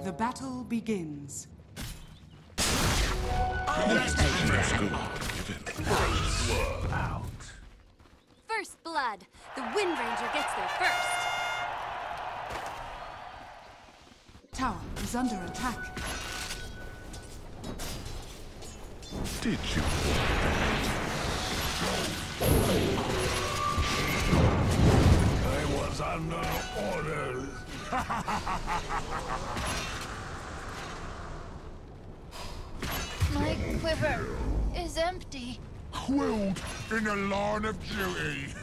The battle begins. First blood. The Wind Ranger gets there first. Tower is under attack. Did you? I was under orders. My quiver is empty. Quilled in the line of duty.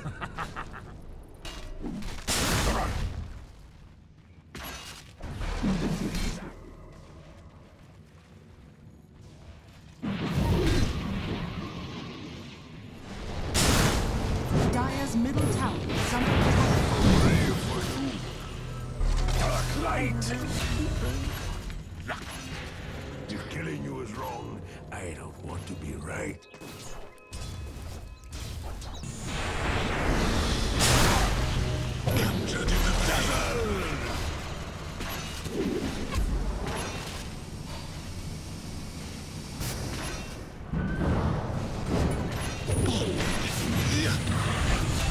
Dire's middle tower is under attack. Light. If killing you is wrong, I don't want to be right. Capture the devil.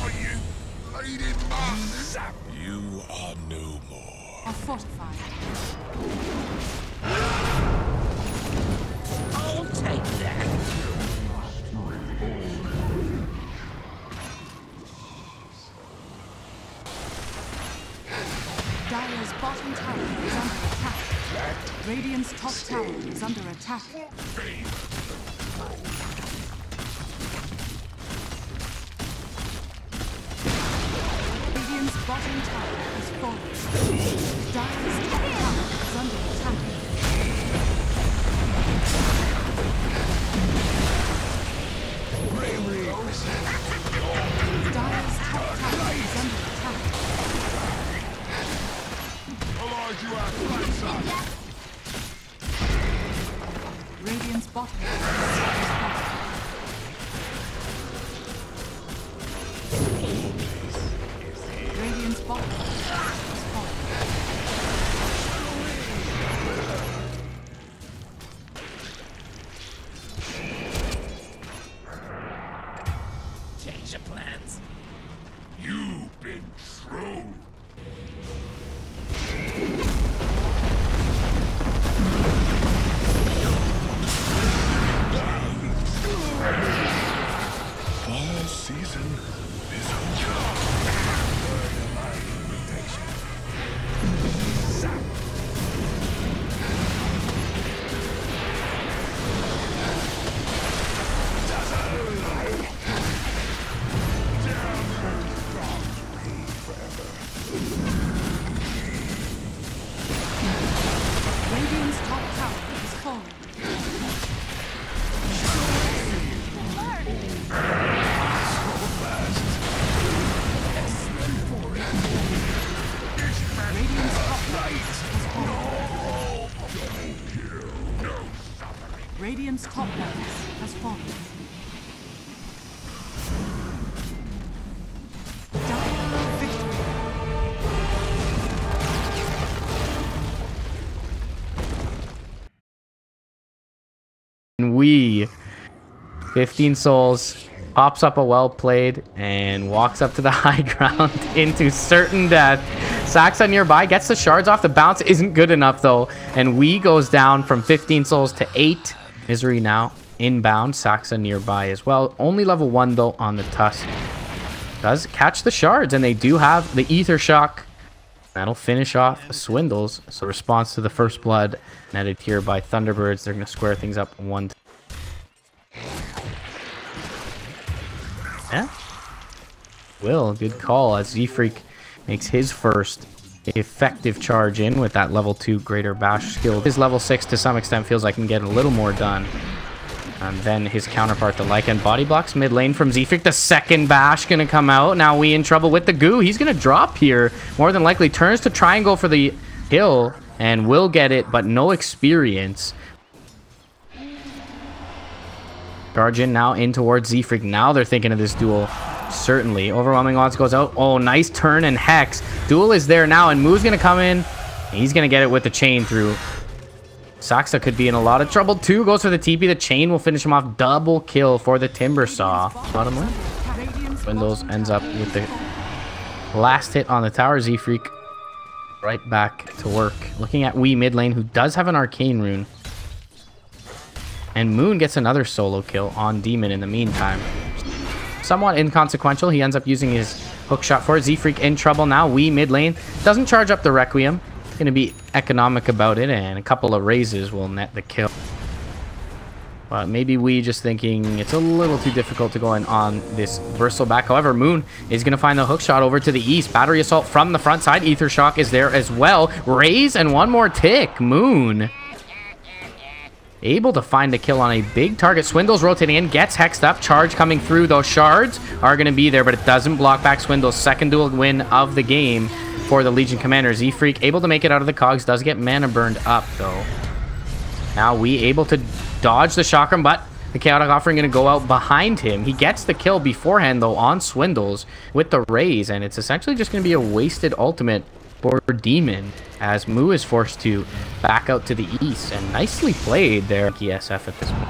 Are you Lady Moss? You are no more. Are fortified. I'll take that. Dire's bottom tower is under attack. Radiant's top tower is under attack. Radiant's bottom tower is falling. Dire's top tower is under attack. Dire's top tower is under attack. Radiant's bottom tower is falling. Radiant's bottom tower is falling. Change your plans. You've been true. Fall season is over. Radiant's top tower is falling. Radiant's top tower is falling. Radiant's top tower has fallen. Dire victory. And we, 15 souls, pops up a well played and walks up to the high ground into certain death. Saksa nearby gets the shards off. The bounce isn't good enough though, and we goes down from 15 souls to 8. Misery now inbound. Saksa nearby as well. Only level 1 though on the Tusk. Does catch the shards, and they do have the Ether Shock. That'll finish off Swindles. So response to the first blood netted here by ThunderBirds. They're going to square things up 1. Yeah. Will, good call as ZfreeK makes his first effective charge in with that level 2 greater bash skill. His level 6 to some extent feels like he can get a little more done. And then his counterpart, the Lycan body blocks mid lane from ZfreeK. The second bash gonna come out. Now we in trouble with the goo. He's gonna drop here. More than likely turns to try and go for the hill and will get it, but no experience. Charge in now in towards ZfreeK. Now they're thinking of this duel. Certainly. Overwhelming odds goes out. Oh, nice turn and Hex. Duel is there now, and Moo's gonna come in He's going to get it with the chain through. Saksa could be in a lot of trouble too. Goes for the TP. The chain will finish him off. Double kill for the Timber Saw. Bottom lane. Swindles ends up with the last hit on the tower. ZfreeK right back to work. Looking at Wee mid lane, who does have an arcane rune. And Moon gets another solo kill on Demon in the meantime. Somewhat inconsequential. He ends up using his hook shot for it. ZfreeK in trouble now. Wee mid lane doesn't charge up the Requiem. Going to be economic about it, and a couple of raises will net the kill. But maybe we just thinking it's a little too difficult to go in on this bristleback. However, Moon is going to find the hook shot over to the east. Battery assault from the front side. Ether shock is there as well. Raise and one more tick. Moon able to find a kill on a big target. Swindle's rotating in, gets hexed up. Charge coming through. Those shards are going to be there, but it doesn't block back Swindle's second dual win of the game for the Legion Commander. ZfreeK able to make it out of the cogs. Does get mana burned up, though. Now we able to dodge the chakram, but the Chaotic Offering going to go out behind him. He gets the kill beforehand, though, on Swindles with the raise, and it's essentially just going to be a wasted ultimate for Demon as Moo is forced to back out to the east. And nicely played there, ESF at this point.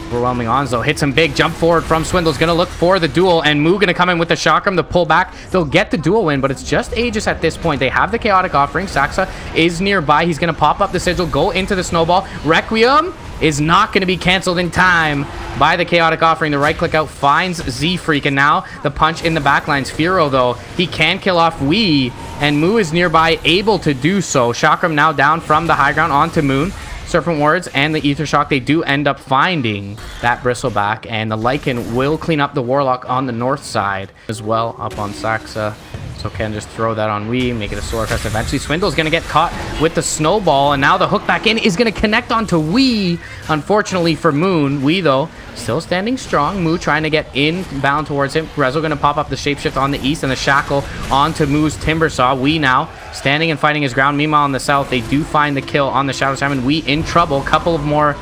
Overwhelming Onz, though, hits him big. Jump forward from Swindle's going to look for the duel, and Moo going to come in with the chakram to pull back. They'll get the duel win, but it's just Aegis at this point. They have the Chaotic Offering. Saksa is nearby. He's going to pop up the sigil, go into the snowball. Requiem is not going to be canceled in time by the Chaotic Offering. The right click out finds ZfreeK, and now the punch in the backlines. Feero, though, he can kill off Wee, and Moo is nearby, able to do so. Chakram now down from the high ground onto Moon. Serpent Wards and the Ether Shock, they do end up finding that Bristleback, and the Lycan will clean up the Warlock on the north side as well, up on Saksa. So can just throw that on Wee, make it a Solar Fest. Eventually, Swindle's going to get caught with the Snowball, and now the hook back in is going to connect onto Wee. Unfortunately for Moon, Wee, though, still standing strong. Moo trying to get inbound towards him. Rezo going to pop up the Shapeshift on the east, and the Shackle onto Moo's Timbersaw. Wee now standing and fighting his ground. Meanwhile, on the south, they do find the kill on the Shadow Shaman. Wee in trouble. Couple of more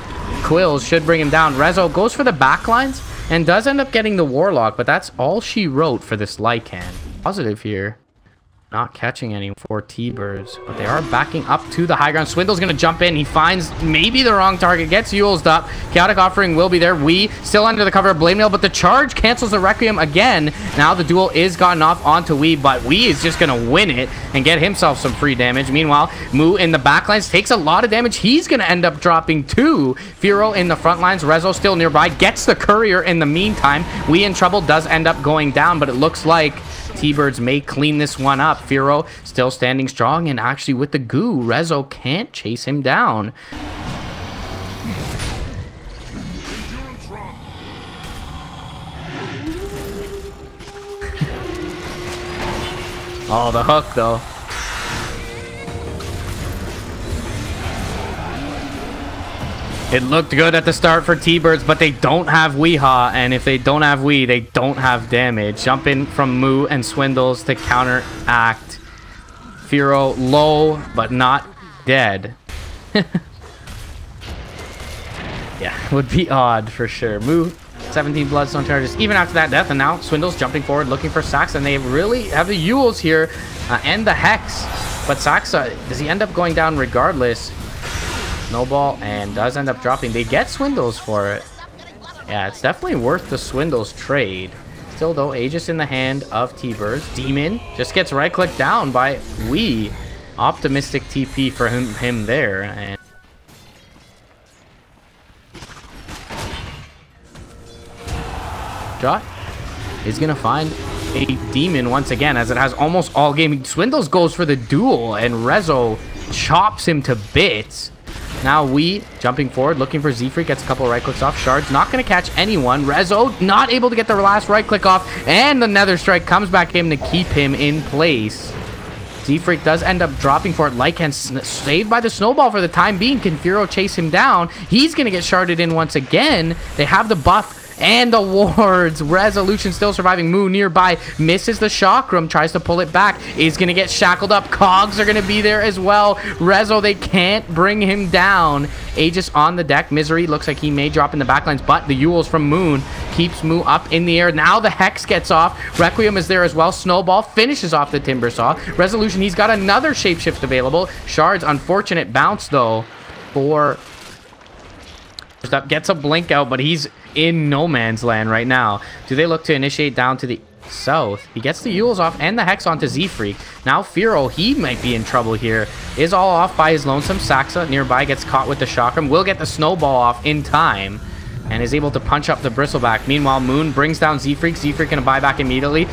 quills should bring him down. Rezo goes for the backlines and does end up getting the Warlock, but that's all she wrote for this Lycan. Positive here. Not catching any for T-Birds, but they are backing up to the high ground. Swindle's going to jump in. He finds maybe the wrong target, gets Yulesed up. Chaotic Offering will be there. Wee still under the cover of Blade Mail, but the charge cancels the Requiem again. Now the duel is gotten off onto Wee, but Wee is just going to win it and get himself some free damage. Meanwhile, Moo in the backlines takes a lot of damage. He's going to end up dropping too. Feero in the front lines. Rezo still nearby. Gets the Courier in the meantime. Wee in trouble, does end up going down, but it looks like T-Birds may clean this one up. Feero still standing strong, and actually with the goo, Rezo can't chase him down. Oh, the hook, though. It looked good at the start for T-Birds, but they don't have Weehaw, and if they don't have Wee, they don't have damage. Jump in from Moo and Swindles to counteract. Feero low, but not dead. Yeah, would be odd for sure. Moo, 17 bloodstone charges even after that death, and now Swindles jumping forward looking for Saksa, and they really have the Yules here and the Hex. But Saksa, does he end up going down regardless? Snowball, and does end up dropping. They get Swindles for it. Yeah, it's definitely worth the Swindles trade. Still, though, Aegis in the hand of T-Birds. Demon just gets right-clicked down by Wee. Optimistic TP for him there. And shot is going to find a Demon once again, as it has almost all game. Swindles goes for the duel, and Rezo chops him to bits. Now Wee jumping forward, looking for ZfreeK, gets a couple of right clicks off. Shards not going to catch anyone. Rezo not able to get the last right click off, and the Nether Strike comes back in to keep him in place. ZfreeK does end up dropping for it. Lycan saved by the Snowball for the time being. Can Feero chase him down? He's going to get sharded in once again. They have the buff and the wards. Resolution still surviving. Moo nearby, misses the Chakram, tries to pull it back, is gonna get shackled up. Cogs are gonna be there as well. Rezo, they can't bring him down. Aegis on the deck. Misery looks like he may drop in the backlines, but the Yules from Moon keeps Moo up in the air. Now the Hex gets off. Requiem is there as well. Snowball finishes off the Timbersaw. Resolution, he's got another shapeshift available. Shards, unfortunate bounce though for... Gets a blink out, but he's in no man's land right now. Do they look to initiate down to the south? He gets the Yules off and the Hex onto ZfreeK. Now Feero, he might be in trouble here. Is all off by his lonesome. Saksa nearby gets caught with the Chakram. Will get the Snowball off in time and is able to punch up the Bristleback. Meanwhile, Moon brings down ZfreeK. ZfreeK gonna buy back immediately.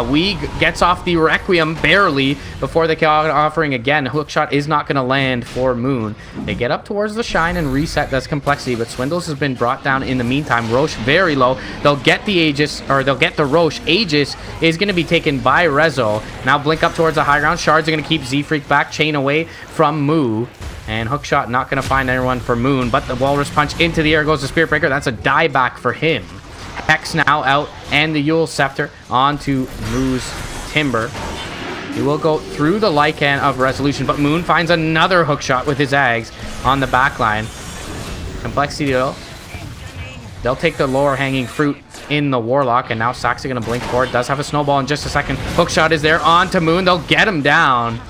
Weeg gets off the Requiem barely before the Chaotic Offering again. Hookshot is not gonna land for Moon. They get up towards the Shine and reset this Complexity, but Swindles has been brought down in the meantime. Roche very low. They'll get the Aegis, or they'll get the Roche. Aegis is gonna be taken by Rezo. Now blink up towards the high ground. Shards are gonna keep ZfreeK back. Chain away from Moo. And Hookshot not going to find anyone for Moon, but the Walrus Punch into the air goes the Spirit Breaker. That's a dieback for him. Hex now out, and the Yule Scepter onto Moo's Timber. He will go through the Lycan of Resolution, but Moon finds another Hookshot with his Ags on the back line. Complexity though. They'll take the lower hanging fruit in the Warlock, and now Saksa going to blink forward. Does have a Snowball in just a second. Hookshot is there onto Moon. They'll get him down.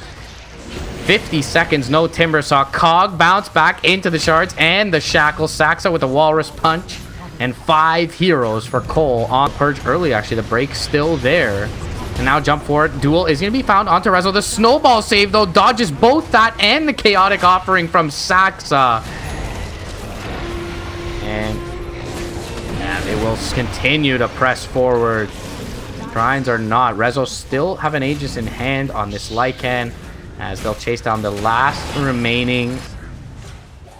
50 seconds, no Timbersaw. Cog bounce back into the Shards and the Shackle. Saksa with a Walrus Punch. And 5 heroes for coL on Purge early, actually. The break still there. And now jump forward. Duel is going to be found onto Rezo. The Snowball save, though, dodges both that and the Chaotic Offering from Saksa. And yeah, they will continue to press forward. Shrines are not. Rezo still have an Aegis in hand on this Lycan, as they'll chase down the last remaining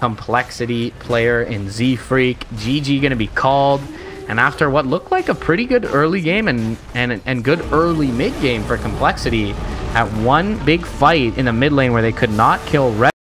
Complexity player in ZfreeK. GG gonna be called, and after what looked like a pretty good early game and good early mid game for Complexity, at one big fight in the mid lane where they could not kill Red.